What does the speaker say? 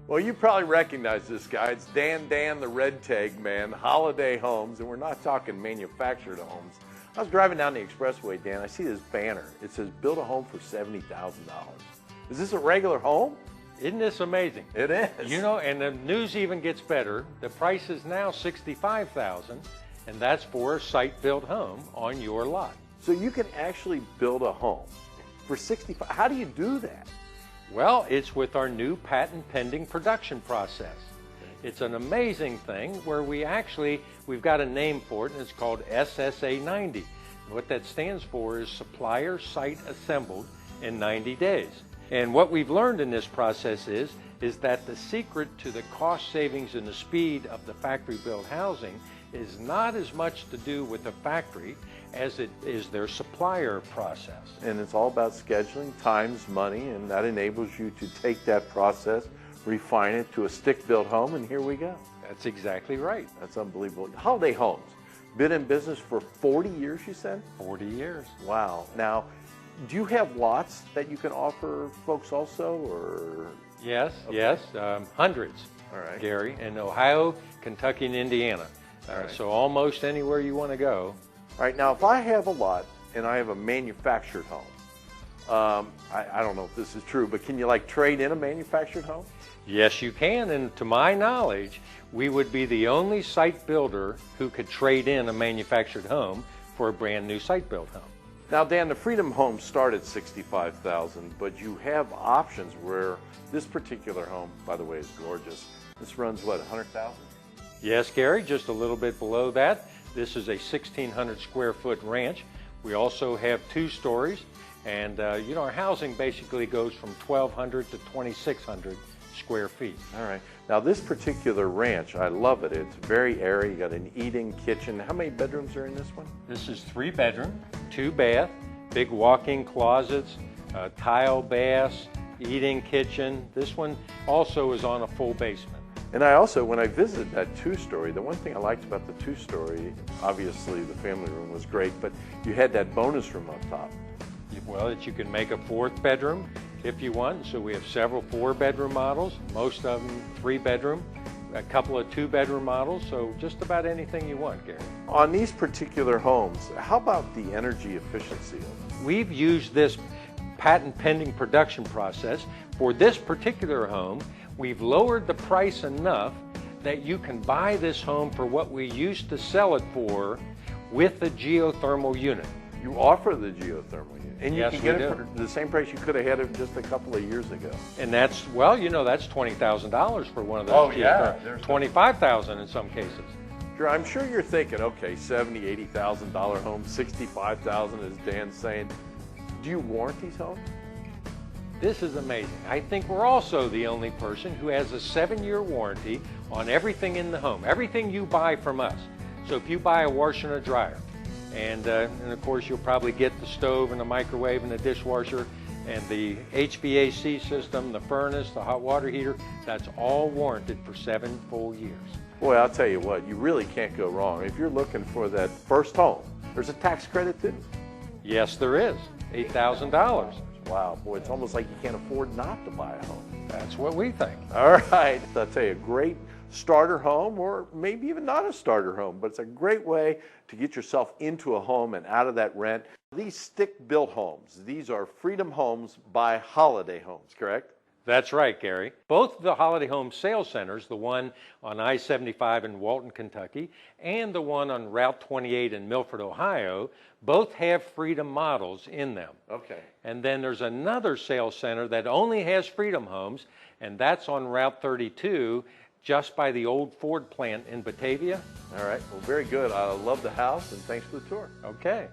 Well, you probably recognize this guy. It's Dan the Red Tag Man, Holiday Homes, and we're not talking manufactured homes. I was driving down the expressway, Dan. I see this banner. It says, build a home for $70,000. Is this a regular home? Isn't this amazing? It is. You know, and the news even gets better. The price is now $65,000, and that's for a site-built home on your lot. So you can actually build a home for $65,000. How do you do that? Well, it's with our new patent pending production process. It's an amazing thing where we've got a name for it, and it's called SSA 90. What that stands for is Supplier Site Assembled in 90 days. And what we've learned in this process is that the secret to the cost savings and the speed of the factory-built housing is not as much to do with the factory as it is their supplier process. And it's all about scheduling, times, money, and that enables you to take that process, refine it to a stick-built home, and here we go. That's exactly right. That's unbelievable. Holiday Homes, been in business for 40 years, you said? 40 years. Wow. Now, do you have lots that you can offer folks also, or? Yes, okay. yes, hundreds, all right. Gary, in Ohio, Kentucky, and Indiana. Right. So almost anywhere you want to go. All right, now if I have a lot and I have a manufactured home, I don't know if this is true, but can you like trade in a manufactured home? Yes, you can, and to my knowledge, we would be the only site builder who could trade in a manufactured home for a brand new site-built home. Now, Dan, the Freedom Homes start at $65,000, but you have options where this particular home, by the way, is gorgeous. This runs, what, $100,000? Yes, Gary, just a little bit below that. This is a 1,600 square foot ranch. We also have 2 stories, and you know, our housing basically goes from 1,200 to 2,600 square feet. All right. Now, this particular ranch, I love it. It's very airy. You got an eating kitchen. How many bedrooms are in this one? This is 3 bedroom, 2 bath, big walk-in closets, tile baths, eating kitchen. This one also is on a full basement. And I also, when I visited that 2-story, the one thing I liked about the 2-story, obviously the family room was great, but you had that bonus room up top. Well, that you can make a 4th bedroom if you want. So we have several 4-bedroom models, most of them 3-bedroom, a couple of 2-bedroom models, so just about anything you want, Gary. On these particular homes, how about the energy efficiency of them? We've used this patent pending production process for this particular home. We've lowered the price enough that you can buy this home for what we used to sell it for with the geothermal unit. You offer the geothermal unit, and you Yes, can get we it do. for the same price you could have had it just a couple of years ago. And that's, well, you know, that's $20,000 for one of those. Oh, yeah. $25,000 in some cases. Sure, I'm sure you're thinking, okay, $70,000, $80,000 home, $65,000, as Dan's saying. Do you warrant these homes? This is amazing. I think we're also the only person who has a 7-year warranty on everything in the home, everything you buy from us. So if you buy a washer and a dryer, and of course you'll probably get the stove and the microwave and the dishwasher and the HVAC system, the furnace, the hot water heater, that's all warranted for 7 full years. Boy, I'll tell you what, you really can't go wrong. If you're looking for that first home, there's a tax credit too. Yes, there is. $8,000. Wow, boy, it's almost like you can't afford not to buy a home. That's what we think. All right, I'll tell you, a great starter home, or maybe even not a starter home, but it's a great way to get yourself into a home and out of that rent. These stick-built homes, these are Freedom Homes by Holiday Homes, correct? That's right, Gary. Both the Holiday Home Sales Centers, the one on I-75 in Walton, Kentucky, and the one on Route 28 in Milford, Ohio, both have Freedom models in them. Okay. And then there's another sales center that only has Freedom Homes, and that's on Route 32, just by the old Ford plant in Batavia. All right, well, very good. I love the house, and thanks for the tour. Okay.